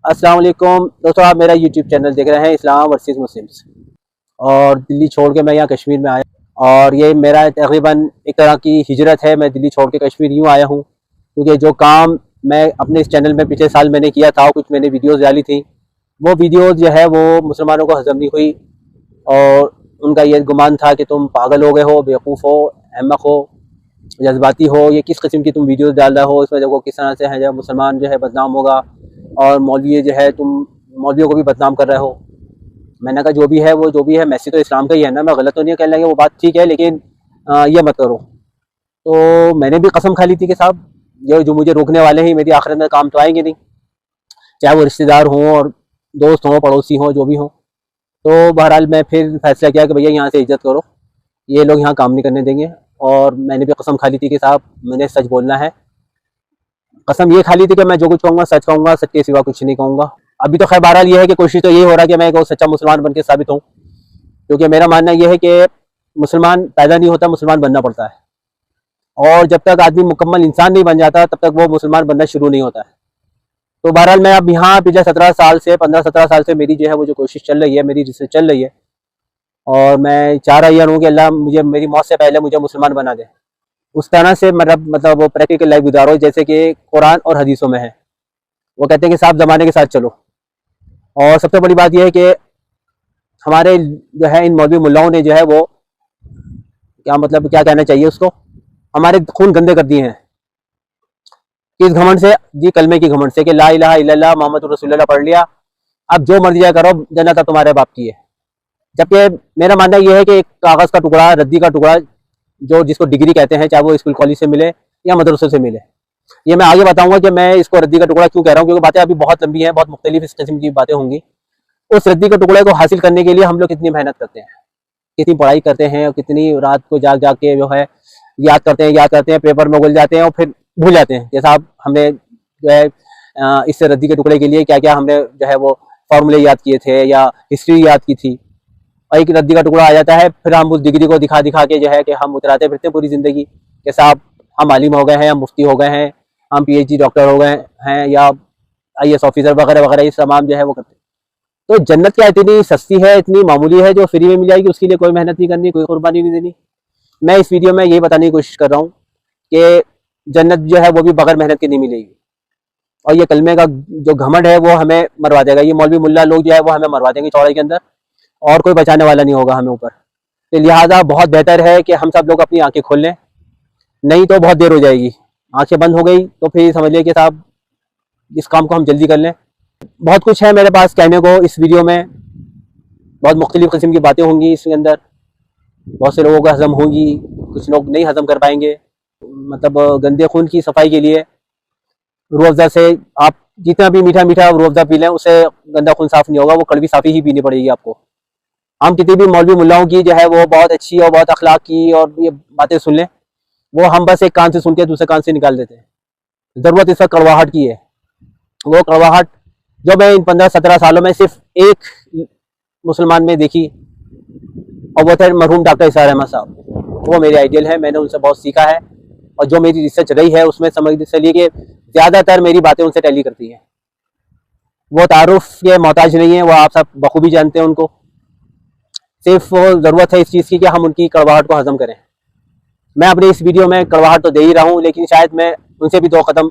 अस्सलाम वालेकुम दोस्तों, आप मेरा यूट्यूब चैनल देख रहे हैं इस्लाम वर्सेस मुस्लिम्स। और दिल्ली छोड़ के मैं यहाँ कश्मीर में आया और ये मेरा तकरीबन एक तरह की हिजरत है। मैं दिल्ली छोड़ के कश्मीर यूँ आया हूँ क्योंकि जो काम मैं अपने इस चैनल में पिछले साल मैंने किया था, कुछ मैंने वीडियोस डाली थी, वो वीडियोस जो है वो मुसलमानों को हजम नहीं हुई और उनका ये गुमान था कि तुम पागल हो गए हो, बेवकूफ़ हो, अहमक हो, जज्बाती हो, ये किस किस्म की तुम वीडियोस डाल रहे हो, इसमें देखो किस तरह से है जो मुसलमान जो है बदनाम होगा और मौलवी जो है तुम मौलवियों को भी बदनाम कर रहे हो। मैंने कहा जो भी है वो जो भी है, मैसेज तो इस्लाम का ही है ना, मैं गलत तो नहीं कह रहा, वो बात ठीक है, लेकिन ये मत करो। तो मैंने भी कसम खा ली थी कि साहब जो मुझे रोकने वाले हैं मेरी आखिरत में काम तो आएंगे नहीं, चाहे वो रिश्तेदार हों और दोस्त हों, पड़ोसी हों, जो भी हों। तो बहरहाल मैं फिर फैसला किया कि भैया यहाँ से इज्जत करो, ये लोग यहाँ काम नहीं करने देंगे। और मैंने भी कसम खा ली थी कि साहब मैंने सच बोलना है। कसम ये खा ली थी कि मैं जो कुछ कहूँगा सच कहूँगा, सच के सिवा कुछ नहीं कहूँगा। अभी तो खैर बहरहाल ये है कि कोशिश तो यही हो रहा है कि मैं एक सच्चा मुसलमान बन के साबित हूँ, क्योंकि मेरा मानना यह है कि मुसलमान पैदा नहीं होता, मुसलमान बनना पड़ता है। और जब तक आदमी मुकम्मल इंसान नहीं बन जाता तब तक वो मुसलमान बनना शुरू नहीं होता है। तो बहरहाल मैं अब यहाँ पिछले 15-17 साल से मेरी जो है वो जो कोशिश चल रही है, मेरी रिसर्च चल रही है और मैं चाह रहा हूँ कि अल्लाह मुझे मेरी मौत से पहले मुझे मुसलमान बना दे। उस तरह से मतलब वो प्रैक्टिकल लाइफ गुजारो जैसे कि कुरान और हदीसों में है। वो कहते हैं कि साहब ज़माने के साथ चलो। और सबसे बड़ी बात यह है कि हमारे जो है इन मौलवी मुल्लाओं ने जो है वो क्या कहना चाहिए उसको, हमारे खून गंदे कर दिए हैं। किस घमंड से जी? कलमे की घमंड से कि ला इलाहा इल्लल्लाह मोहम्मद रसूलुल्लाह पढ़ लिया, अब जो मर्जी जाए करो, जन्नत अब तुम्हारे बाप की है। जबकि मेरा मानना यह है कि एक कागज़ का टुकड़ा, रद्दी का टुकड़ा, जो जिसको डिग्री कहते हैं, चाहे वो स्कूल कॉलेज से मिले या मदरसों से मिले, ये मैं आगे बताऊंगा कि मैं इसको रद्दी का टुकड़ा क्यों कह रहा हूँ, क्योंकि बातें अभी बहुत लंबी हैं, बहुत मुख्तलिफ इस किस्म की बातें होंगी। उस रद्दी के टुकड़े को हासिल करने के लिए हम लोग कितनी मेहनत करते हैं, कितनी पढ़ाई करते हैं और कितनी रात को जाग जाग के जो है याद करते हैं, पेपर में घुल जाते हैं और फिर भूल जाते हैं कि साहब हमने जो है इस रद्दी के टुकड़े के लिए क्या क्या हमने जो है वो फॉर्मूले याद किए थे या हिस्ट्री याद की थी। और एक रद्दी का टुकड़ा आ जाता है, फिर हम उस डिग्री को दिखा दिखा के जो है कि हम उतराते फिरते पूरी ज़िंदगी कि साहब हम आलिम हो गए हैं, हम मुफ्ती हो गए हैं, हम PhD डॉक्टर हो गए हैं या IAS ऑफिसर वगैरह वगैरह, ये तमाम जो है वो करते हैं। तो जन्नत क्या इतनी सस्ती है, इतनी मामूली है जो फ्री में मिल जाएगी, उसके लिए कोई मेहनत नहीं करनी, कोई कुर्बानी नहीं देनी। मैं इस वीडियो में यही बताने की कोशिश कर रहा हूँ कि जन्नत जो है वो भी बगैर मेहनत के नहीं मिलेगी। और ये कलमे का जो घमंड है वो हमें मरवा देगा, ये मौलवी मुल्ला लोग जो है वो हमें मरवा देंगे चौड़ाई के अंदर, और कोई बचाने वाला नहीं होगा हमें ऊपर। तो लिहाजा बहुत बेहतर है कि हम सब लोग अपनी आंखें खोल लें, नहीं तो बहुत देर हो जाएगी। आंखें बंद हो गई तो फिर समझ लिया कि साहब इस काम को हम जल्दी कर लें। बहुत कुछ है मेरे पास कहने को इस वीडियो में, बहुत मुख्तलिफ किस्म की बातें होंगी इसके अंदर, बहुत से लोगों को हजम होंगी, कुछ लोग नहीं हजम कर पाएंगे। मतलब गंदे खून की सफाई के लिए रूह अफ़ज़ा से आप जितना भी मीठा मीठा रूह अफ़ज़ा पी लें, उससे गंदा खून साफ नहीं होगा, वो कड़वी साफ़ी ही पीनी पड़ेगी आपको। हम कितनी भी मौलवी मुल्लाओं की जो है वो बहुत अच्छी और बहुत अखलाक की और ये बातें सुन लें, वो हम बस एक कान से सुन के दूसरे कान से निकाल देते हैं। ज़रूरत इस वक्त कड़वाहट की है, वो कड़वाहट जो मैं इन 15-17 सालों में सिर्फ एक मुसलमान में देखी, और वो थे मरहूम डॉक्टर इसार अहमद साहब। वो मेरे आइडियल है, मैंने उनसे बहुत सीखा है और जो मेरी रिसर्च रही है उसमें समझ चलिए कि ज़्यादातर मेरी बातें उनसे टैली करती हैं। वो तारुफ के मोहताज नहीं है, वो आप सब बखूबी जानते हैं उनको। सिर्फ वो ज़रूरत है इस चीज़ की कि हम उनकी कड़वाहट को हजम करें। मैं अपने इस वीडियो में कड़वाहट तो दे ही रहा हूँ, लेकिन शायद मैं उनसे भी 2 कदम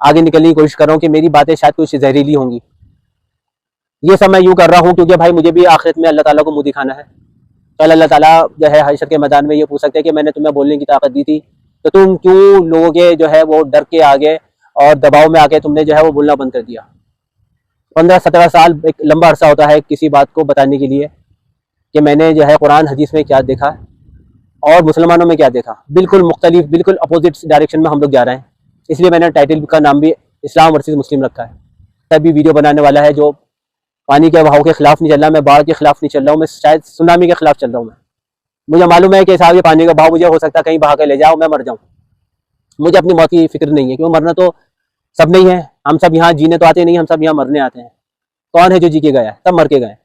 आगे निकलने की कोशिश कर रहा हूँ कि मेरी बातें शायद कुछ जहरीली होंगी। ये सब मैं यूँ कर रहा हूँ क्योंकि भाई मुझे भी आखिरत में अल्लाह ताला को मुँह दिखाना है। कल अल्लाह ताला जो है हशर के मैदान में ये पूछ सकते हैं कि मैंने तुम्हें बोलने की ताकत दी थी तो तुम क्यों लोगों के जो है वो डर के आगे और दबाव में आके तुमने जो है वो बोलना बंद कर दिया। 15-17 साल एक लंबा अरसा होता है किसी बात को बताने के लिए कि मैंने जो है कुरान हदीस में क्या देखा और मुसलमानों में क्या देखा। बिल्कुल मुख्तलिफ, बिल्कुल अपोजिट डायरेक्शन में हम लोग जा रहे हैं। इसलिए मैंने टाइटल का नाम भी इस्लाम वर्सेस मुस्लिम रखा है। तभी वीडियो बनाने वाला है जो पानी के बहाव के खिलाफ नहीं चल रहा, मैं बाढ़ के खिलाफ नहीं चल रहा हूँ, मैं शायद सुनामी के खिलाफ चल रहा हूँ। मुझे मालूम है कि साहब ये पानी का बहाव मुझे हो सकता है कहीं बहा के ले जाओ, मैं मर जाऊँ। मुझे अपनी मौत की फिक्र नहीं है, क्योंकि मरना तो सब नहीं है। हम सब यहाँ जीने तो आते नहीं, हम सब यहाँ मरने आते हैं। कौन है जो जी के गया है? सब मर के गए।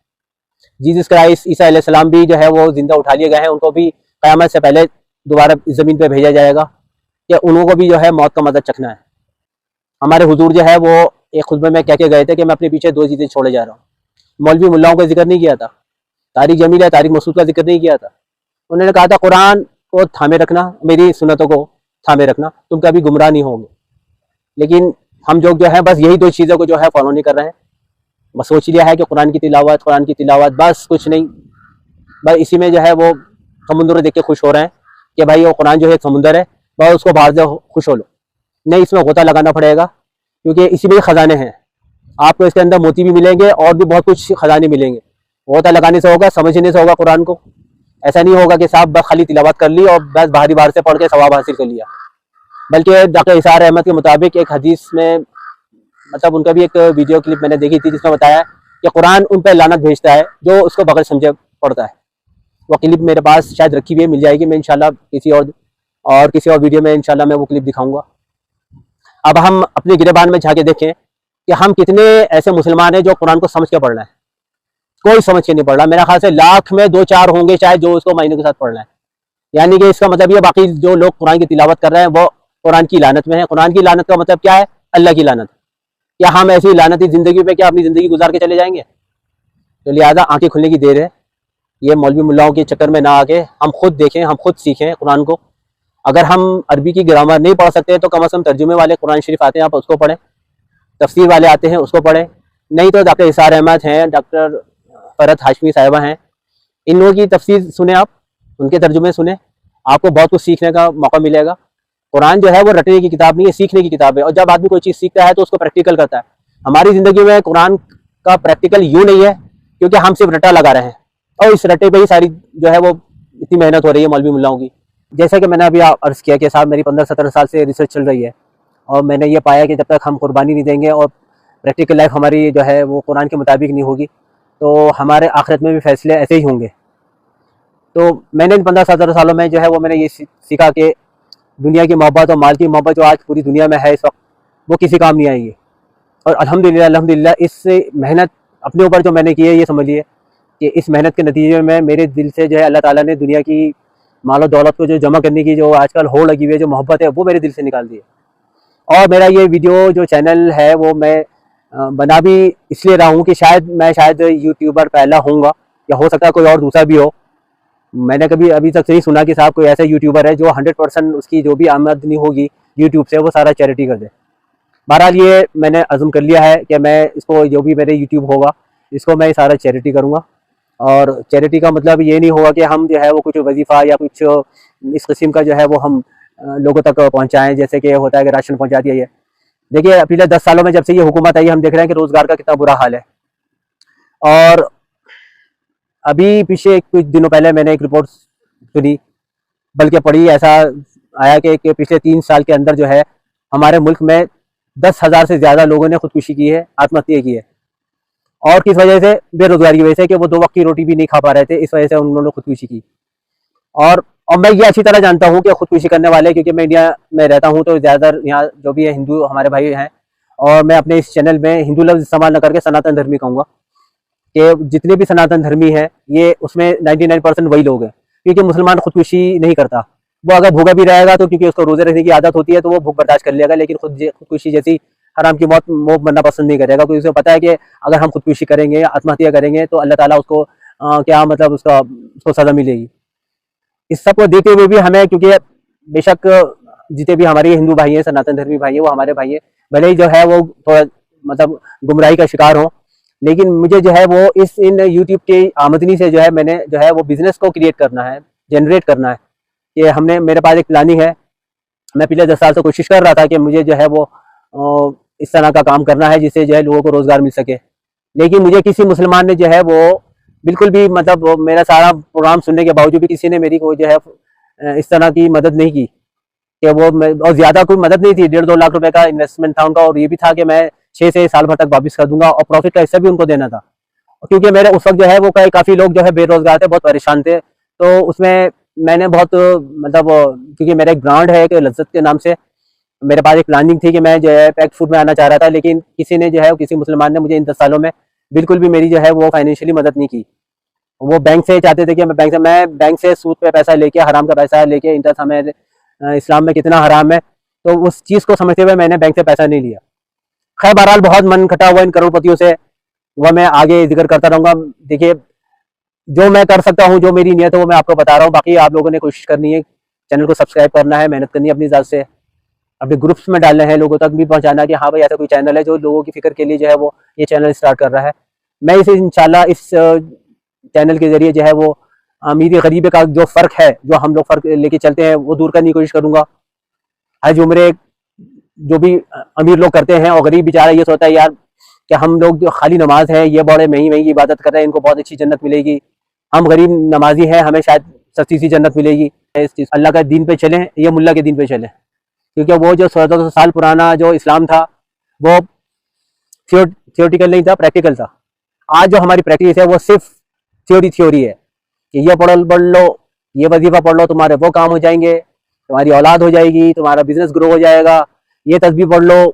जीसस क्राइस्ट ईसा अलैहिस्सलाम भी जो है वो जिंदा उठा लिए गए हैं, उनको भी क़यामत से पहले दोबारा इस ज़मीन पर भेजा जाएगा कि उनको भी जो है मौत का मज़ा चखना है। हमारे हुजूर जो है वो एक खुतबे में कह के गए थे कि मैं अपने पीछे 2 चीज़ें छोड़े जा रहा हूँ। मौलवी मुल्लाओं का जिक्र नहीं किया था, तारिक जमील या तारिक मसूद का जिक्र नहीं किया था। उन्होंने कहा था कुरान को थामे रखना, मेरी सुन्नतों को थामे रखना, तुम कभी गुमराह नहीं होंगे। लेकिन हम जो है बस यही 2 चीज़ों को जो है फॉलो नहीं कर रहे हैं। बस सोच लिया है कि कुरान की तिलावत, बस कुछ नहीं। बस इसी में जो है वो समुद्र देख के खुश हो रहे हैं कि भाई वो कुरान जो है समुंदर है, बस उसको बाहर से खुश हो लो। नहीं, इसमें गोता लगाना पड़ेगा, क्योंकि इसी में खजाने हैं। आपको इसके अंदर मोती भी मिलेंगे और भी बहुत कुछ खजाने मिलेंगे। गोता लगाने से होगा, समझने से होगा कुरान को। ऐसा नहीं होगा कि साहब बस खाली तिलावत कर ली और बस बाहरी बाहर से पढ़ के सवाब हासिल कर लिया। बल्कि डॉक्टर इसार अहमद के मुताबिक एक हदीस में, मतलब उनका भी एक वीडियो क्लिप मैंने देखी थी जिसमें बताया कि कुरान उन पर लानत भेजता है जो उसको बगैर समझे पढ़ता है। वो क्लिप मेरे पास शायद रखी हुई है, मिल जाएगी। मैं इंशाल्लाह किसी और वीडियो में इंशाल्लाह मैं वो क्लिप दिखाऊंगा। अब हम अपने गिरेबान में जाके देखें कि हम कितने ऐसे मुसलमान हैं जो कुरान को समझ के पढ़ रहे हैं। कोई समझ के नहीं पढ़ रहा। मेरा ख्याल से लाख में 2-4 होंगे शायद जो उसको मायनों के साथ पढ़ रहे हैं। यानी कि इसका मतलब ये, बाकी जो लोग कुरान की तिलावत कर रहे हैं वो कुरान की लानत में है। कुरान की लानत का मतलब क्या है? अल्लाह की लानत। क्या हम ऐसी लानती जिंदगी पे क्या अपनी जिंदगी गुजार के चले जाएंगे? तो लिहाजा आंखें खुलने की देर है। ये मौलवी मुल्लाओं के चक्कर में ना आके हम खुद देखें, हम खुद सीखें कुरान को। अगर हम अरबी की ग्रामर नहीं पढ़ सकते तो कम से कम तर्जुमे वाले कुरान शरीफ आते हैं, आप उसको पढ़ें। तफसीर वाले आते हैं, उसको पढ़ें। नहीं तो डॉक्टर इसार अहमद हैं, डॉक्टर फरहत हाशमी साहिबा हैं, इन लोगों की तफसीर सुने, आप उनके तर्जुमे सुने, आपको बहुत कुछ सीखने का मौका मिलेगा। कुरान जो है वो रटने की किताब नहीं है, सीखने की किताब है। और जब आदमी कोई चीज़ सीखता है तो उसको प्रैक्टिकल करता है। हमारी ज़िंदगी में कुरान का प्रैक्टिकल यूँ नहीं है, क्योंकि हम सिर्फ रटा लगा रहे हैं और इस रटे पे ही सारी जो है वो इतनी मेहनत हो रही है मौलवी मुल्लाओं की। जैसा कि मैंने अभी अर्ज़ किया कि साहब मेरी 15-17 साल से रिसर्च चल रही है और मैंने ये पाया कि जब तक हम कुर्बानी नहीं देंगे और प्रैक्टिकल लाइफ हमारी जो है वो कुरान के मुताबिक नहीं होगी तो हमारे आखिरत में भी फैसले ऐसे ही होंगे। तो मैंने इन 15-17 सालों में जो है वो मैंने ये सीखा कि दुनिया की मोहब्बत और माल की मोहब्बत जो आज पूरी दुनिया में है इस वक्त, वो किसी काम नहीं आएगी। और अल्हम्दुलिल्लाह इससे मेहनत अपने ऊपर जो मैंने की है, ये समझिए कि इस मेहनत के नतीजे में मेरे दिल से जो है अल्लाह ताला ने दुनिया की माल और दौलत को जो जमा करने की जो आजकल होड़ लगी हुई है, जो मोहब्बत है, वो मेरे दिल से निकाल दी है। और मेरा ये वीडियो जो चैनल है वो मैं बना भी इसलिए रहा हूँ कि शायद यूट्यूबर पहला होऊंगा, या हो सकता है कोई और दूसरा भी हो। मैंने कभी अभी तक नहीं सुना कि साहब कोई ऐसा यूट्यूबर है जो 100% उसकी जो भी आमदनी होगी यूट्यूब से वो सारा चैरिटी कर दे। बहरहाल ये मैंने अज़म कर लिया है कि मैं इसको, जो भी मेरे यूट्यूब होगा, इसको मैं सारा चैरिटी करूँगा। और चैरिटी का मतलब ये नहीं होगा कि हम जो है वो कुछ वजीफ़ा या कुछ इस किस्म का जो है वो हम लोगों तक पहुँचाएँ, जैसे कि होता है कि राशन पहुँचा दिया। ये देखिए, पिछले 10 सालों में जब से ये हुकूमत आई, हम देख रहे हैं कि रोज़गार का कितना बुरा हाल है। और अभी पीछे कुछ दिनों पहले मैंने एक रिपोर्ट सुनी, बल्कि पढ़ी, ऐसा आया कि पिछले 3 साल के अंदर जो है हमारे मुल्क में 10,000 से ज़्यादा लोगों ने खुदकुशी की है, आत्महत्या की है। और किस वजह से? बेरोजगारी की वजह से, कि वो 2 वक्त की रोटी भी नहीं खा पा रहे थे, इस वजह से उन्होंने खुदकुशी की। और मैं ये अच्छी तरह जानता हूँ कि खुदकुशी करने वाले, क्योंकि मैं इंडिया में रहता हूँ तो ज़्यादातर यहाँ जो भी है हिंदू हमारे भाई हैं, और मैं अपने इस चैनल में हिंदू लफ्ज़ इस्तेमाल न करके सनातन धर्मी कहूँगा कि जितने भी सनातन धर्मी हैं ये उसमें 99% वही लोग हैं। क्योंकि मुसलमान खुदकुशी नहीं करता। वो अगर भूखा भी रहेगा तो क्योंकि उसको रोज़े रखने की आदत होती है तो वो भूख बर्दाश्त कर लेगा, लेकिन खुदकुशी जैसी हराम की मौत मरना पसंद नहीं करेगा, क्योंकि उसे पता है कि अगर हम खुदकुशी करेंगे, आत्महत्या करेंगे तो अल्लाह ताला उसको क्या मतलब उसको सज़ा मिलेगी। इस सब को देखते हुए भी हमें, क्योंकि बेशक जितने भी हमारे हिंदू भाई हैं, सनातन धर्मी भाई हैं, वो हमारे भाई हैं, भले ही जो है वो थोड़ा मतलब गुमराही का शिकार हो, लेकिन मुझे जो है वो इन यूट्यूब की आमदनी से जो है मैंने जो है वो बिज़नेस को क्रिएट करना है, जनरेट करना है। कि मेरे पास एक प्लानिंग है। मैं पिछले 10 साल से कोशिश कर रहा था कि मुझे जो है वो इस तरह का काम करना है जिससे जो है लोगों को रोज़गार मिल सके, लेकिन मुझे किसी मुसलमान ने जो है वो बिल्कुल भी, मतलब मेरा सारा प्रोग्राम सुनने के बावजूद भी किसी ने मेरी को जो है इस तरह की मदद नहीं की कि वो, और ज़्यादा कोई मदद नहीं थी। 1.5-2 लाख रुपए का इन्वेस्टमेंट था उनका, और ये भी था कि मैं 6 से साल भर तक वापस कर दूंगा, और प्रॉफिट का हिस्सा भी उनको देना था। क्योंकि मेरे उस वक्त जो है वो काफ़ी लोग जो है बेरोजगार थे, बहुत परेशान थे। तो उसमें मैंने बहुत, मतलब क्योंकि मेरा एक ब्रांड है एक लज्जत के नाम से, मेरे पास एक प्लानिंग थी कि मैं जो है पैक्ड फूड में आना चाह रहा था, लेकिन किसी ने जो है, किसी मुसलमान ने मुझे इन 10 सालों में बिल्कुल भी मेरी जो है वो फाइनेंशियली मदद नहीं की। वो बैंक से चाहते थे कि मैं बैंक से सूद पे पैसा लेके, हराम का पैसा लेके, इंटरेस्ट हमें इस्लाम में कितना हराम है, तो उस चीज़ को समझते हुए मैंने बैंक से पैसा नहीं लिया। खैर बहरहाल बहुत मन खटा हुआ इन करोड़पतियों से, वह मैं आगे जिक्र करता रहूंगा। देखिए जो मैं कर सकता हूँ, जो मेरी नीयत है वो मैं आपको बता रहा हूँ। बाकी आप लोगों ने कोशिश करनी है, चैनल को सब्सक्राइब करना है, मेहनत करनी है अपनी ज़ात से, अपने ग्रुप्स में डालना है, लोगों तक भी पहुंचाना कि हाँ भाई ऐसा कोई चैनल है जो लोगों की फिक्र के लिए जो है वो ये चैनल स्टार्ट कर रहा है। मैं इसे इंशाल्लाह इस चैनल के जरिए जो है वो अमीर गरीबी का जो फ़र्क है, जो हम लोग फ़र्क लेके चलते हैं, वो दूर करने की कोशिश करूँगा। हज उम्रे जो भी अमीर लोग करते हैं और गरीब बेचारा ये सोचता है यार कि हम लोग जो खाली नमाज है, ये बड़े महंगी महंगी इबादत कर रहे हैं, इनको बहुत अच्छी जन्नत मिलेगी, हम गरीब नमाजी हैं, हमें शायद सस्ती सी जन्नत मिलेगी। इस चीज़ अल्लाह का दीन पे चलें या मुल्ला के दीन पे चलें, क्योंकि वो जो 1400 साल पुराना जो इस्लाम था वो थियोटिकल नहीं था, प्रैक्टिकल था। आज जो हमारी प्रैक्टिस है वो सिर्फ थ्योरी है कि ये पढ़ लो, ये वजीफा पढ़ लो, तुम्हारे वो काम हो जाएंगे, तुम्हारी औलाद हो जाएगी, तुम्हारा बिजनेस ग्रो हो जाएगा, ये तस्बीह पढ़ लो,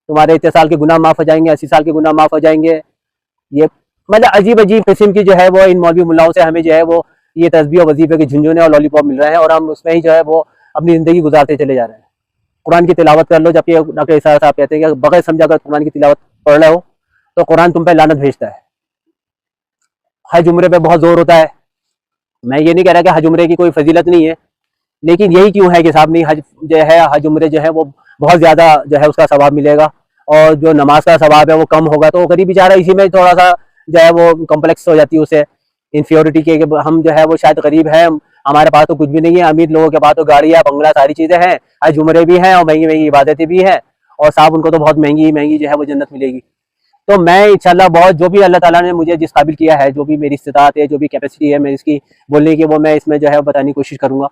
तुम्हारे इतने साल के गुनाह माफ़ हो जाएंगे, 80 साल के गुनाह माफ़ हो जाएंगे। ये मतलब अजीब अजीब किस्म की जो है वो इन मौलवी मुल्लाओं से हमें जो है वो ये तस्बीह और वजीफे के झुंझुने और लॉलीपॉप मिल रहे हैं, और हम उसमें ही जो है वो अपनी ज़िंदगी गुजारते चले जा रहे हैं। कुरान की तिलावत कर लो, जबकि डॉक्टर इसार साहब कहते हैं कि बगैर समझा अगर कुरान की तिलावत पढ़ रहे हो तो कुरान तुम पे लानत भेजता है। हज उम्रे पे बहुत जोर होता है, मैं ये नहीं कह रहा कि हज उम्रे की कोई फजीलत नहीं है, लेकिन यही क्यों है कि साहब नहीं, हज जो है हज उम्रे जो है वो बहुत ज़्यादा जो है उसका सवाब मिलेगा, और जो नमाज का सवाब है वो कम होगा। तो गरीब बेचारा इसी में थोड़ा सा जो है वो कॉम्प्लेक्स हो जाती है उसे, इन्फ्योरिटी के हम जो है वो शायद गरीब हैं, हमारे पास तो कुछ भी नहीं है। अमीर लोगों के पास तो गाड़ियाँ बंगला सारी चीज़ें हैं, हज उम्रे भी हैं और महंगी महंगी इबादतें भी हैं, और साहब उनको तो बहुत महंगी महंगी जो है वो जन्नत मिलेगी। तो मैं इंशाल्लाह बहुत जो भी अल्लाह ताला ने मुझे जिस काबिल किया है, जो भी मेरी इस्तिताअत है, जो भी कैपेसिटी है मैं इसकी बोलने की, वो मैं इसमें जो है बताने की कोशिश करूँगा।